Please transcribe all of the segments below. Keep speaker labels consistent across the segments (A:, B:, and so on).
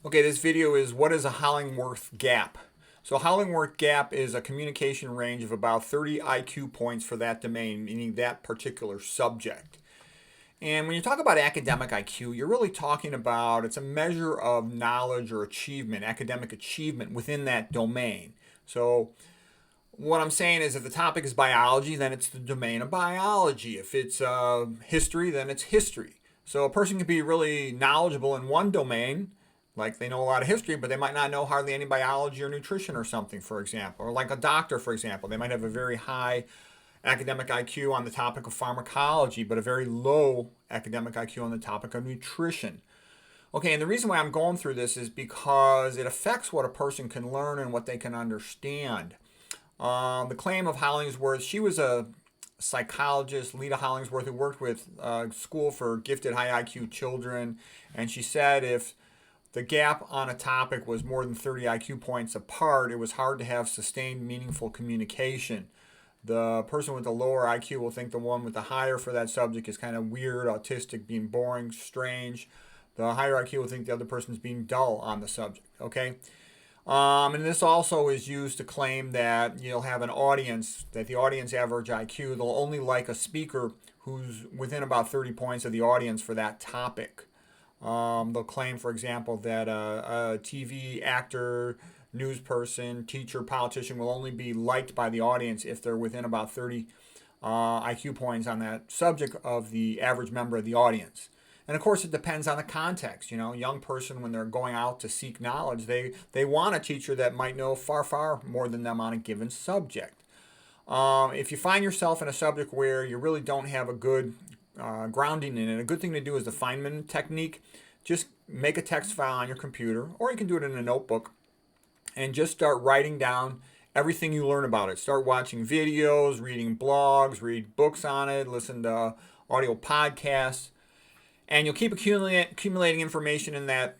A: Okay, this video is what is a Hollingworth gap? So Hollingworth gap is a communication range of about 30 IQ points for that domain, meaning that particular subject. And when you talk about academic IQ, you're really talking about it's a measure of knowledge or achievement, academic achievement within that domain. So what I'm saying is if the topic is biology, then it's the domain of biology. If it's history, then it's history. So a person can be really knowledgeable in one domain, like they know a lot of history, but they might not know hardly any biology or nutrition or something, for example. Or like a doctor, for example. They might have a very high academic IQ on the topic of pharmacology, but a very low academic IQ on the topic of nutrition. Okay, and the reason why I'm going through this is because it affects what a person can learn and what they can understand. The claim of Hollingsworth, she was a psychologist, Lita Hollingsworth, who worked with school for gifted high IQ children, and she said if the gap on a topic was more than 30 IQ points apart, it was hard to have sustained, meaningful communication. The person with the lower IQ will think the one with the higher for that subject is kind of weird, autistic, being boring, strange. The higher IQ will think the other person's being dull on the subject, okay? And this also is used to claim that you'll have an audience, that the audience average IQ, they'll only like a speaker who's within about 30 points of the audience for that topic. They'll claim, for example, that a TV actor, news person, teacher, politician will only be liked by the audience if they're within about 30 IQ points on that subject of the average member of the audience. And of course, it depends on the context. You know, a young person, when they're going out to seek knowledge, they want a teacher that might know far, far more than them on a given subject. If you find yourself in a subject where you really don't have a good grounding in it, a good thing to do is the Feynman technique. Just make a text file on your computer, or you can do it in a notebook, and just start writing down everything you learn about it. Start watching videos, reading blogs, read books on it, listen to audio podcasts, and you'll keep accumulating information in that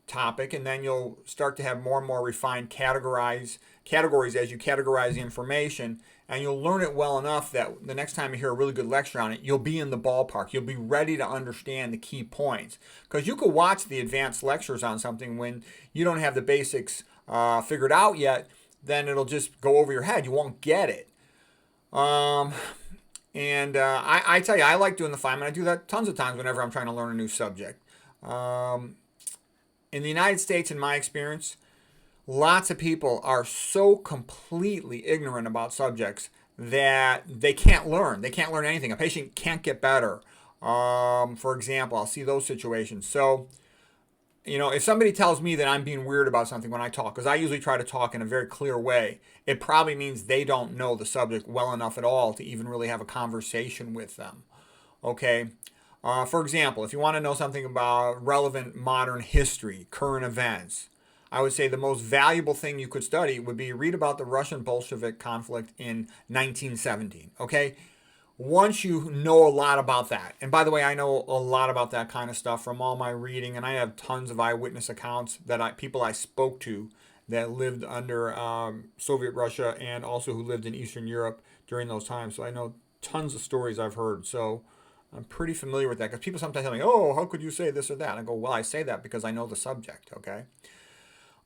A: topic, and then you'll start to have more and more refined categories as you categorize the information, and you'll learn it well enough that the next time you hear a really good lecture on it, you'll be in the ballpark. You'll be ready to understand the key points. Because you could watch the advanced lectures on something when you don't have the basics figured out yet, then it'll just go over your head. You won't get it. I tell you, I like doing the Feynman. I do that tons of times whenever I'm trying to learn a new subject. In the United States, in my experience, lots of people are so completely ignorant about subjects that they can't learn. They can't learn anything. A patient can't get better. For example, I'll see those situations. So, you know, if somebody tells me that I'm being weird about something when I talk, because I usually try to talk in a very clear way, it probably means they don't know the subject well enough at all to even really have a conversation with them. Okay? For example, if you want to know something about relevant modern history, current events, I would say the most valuable thing you could study would be read about the Russian Bolshevik conflict in 1917. Okay? Once you know a lot about that, and by the way, I know a lot about that kind of stuff from all my reading, and I have tons of eyewitness accounts that people I spoke to that lived under Soviet Russia and also who lived in Eastern Europe during those times. So I know tons of stories I've heard. So I'm pretty familiar with that because people sometimes tell me, oh, how could you say this or that? And I go, well, I say that because I know the subject, okay?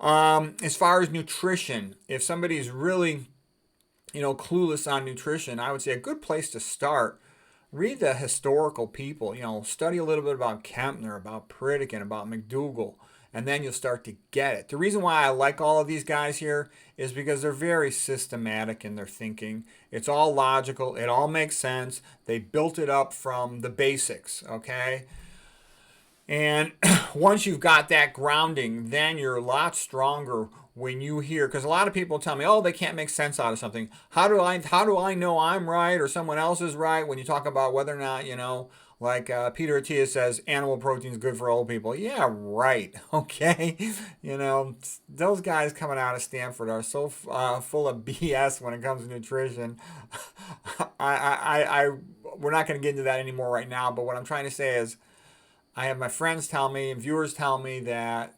A: As far as nutrition, if somebody's really, clueless on nutrition, I would say a good place to start, read the historical people, study a little bit about Kempner, about Pritikin, about McDougall, and then you'll start to get it. The reason why I like all of these guys here is because they're very systematic in their thinking. It's all logical. It all makes sense. They built it up from the basics, okay? And once you've got that grounding, then you're a lot stronger when you hear, because a lot of people tell me, oh, they can't make sense out of something. How do I know I'm right or someone else is right when you talk about whether or not, like Peter Attia says, animal protein is good for old people. Yeah, right. Okay. Those guys coming out of Stanford are so full of BS when it comes to nutrition. We're not going to get into that anymore right now. But what I'm trying to say is I have my friends tell me and viewers tell me that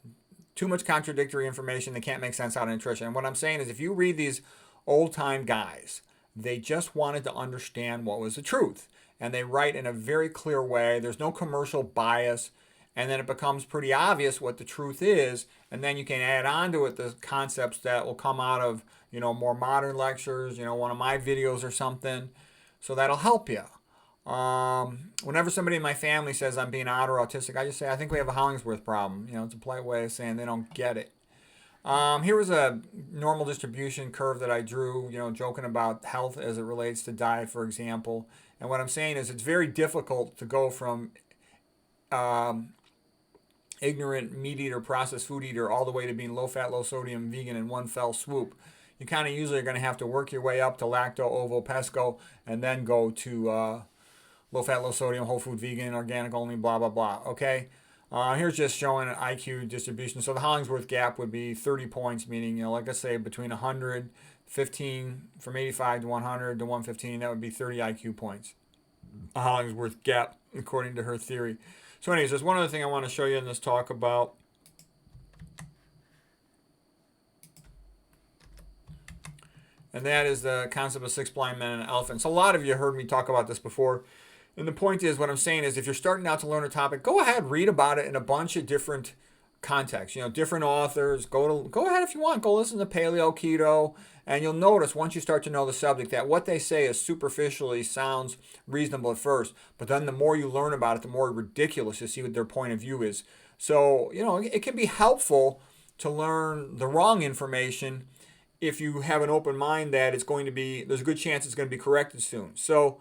A: too much contradictory information, they can't make sense out of nutrition. And what I'm saying is if you read these old-time guys, they just wanted to understand what was the truth. And they write in a very clear way. There's no commercial bias. and then it becomes pretty obvious what the truth is, and then you can add on to it the concepts that will come out of, more modern lectures, one of my videos or something. So that'll help you. Whenever somebody in my family says I'm being odd or autistic, I just say I think we have a Hollingsworth problem. It's a polite way of saying they don't get it. Here was a normal distribution curve that I drew, joking about health as it relates to diet, for example. And what I'm saying is it's very difficult to go from ignorant meat eater, processed food eater, all the way to being low fat, low sodium vegan in one fell swoop. You kind of usually are going to have to work your way up to lacto, ovo, pesco, and then go to low fat, low sodium, whole food, vegan, organic only, blah, blah, blah. Okay? Here's just showing an IQ distribution. So the Hollingsworth gap would be 30 points, meaning, like I say, between 100, 15, from 85 to 100 to 115, that would be 30 IQ points. A Hollingsworth gap, according to her theory. So anyways, there's one other thing I want to show you in this talk about. And that is the concept of 6 blind men and an elephant. So a lot of you heard me talk about this before. And the point is, what I'm saying is, if you're starting out to learn a topic, go ahead, read about it in a bunch of different contexts. Different authors. Go ahead if you want. Go listen to paleo, keto, and you'll notice once you start to know the subject that what they say is superficially sounds reasonable at first, but then the more you learn about it, the more ridiculous you see what their point of view is. So it can be helpful to learn the wrong information if you have an open mind that there's a good chance it's going to be corrected soon. So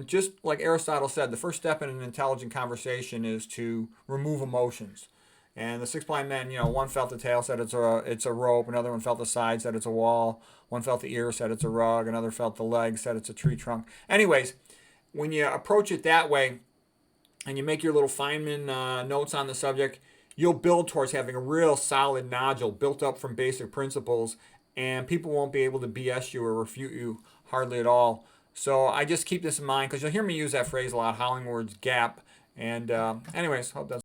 A: just like Aristotle said, the first step in an intelligent conversation is to remove emotions. And the 6 blind men, one felt the tail, said it's a rope. Another one felt the side, said it's a wall. One felt the ear, said it's a rug. Another felt the leg, said it's a tree trunk. Anyways, when you approach it that way and you make your little Feynman notes on the subject, you'll build towards having a real solid nodule built up from basic principles, and people won't be able to BS you or refute you hardly at all. So I just keep this in mind because you'll hear me use that phrase a lot, Hollingworth's gap. And anyways, hope that's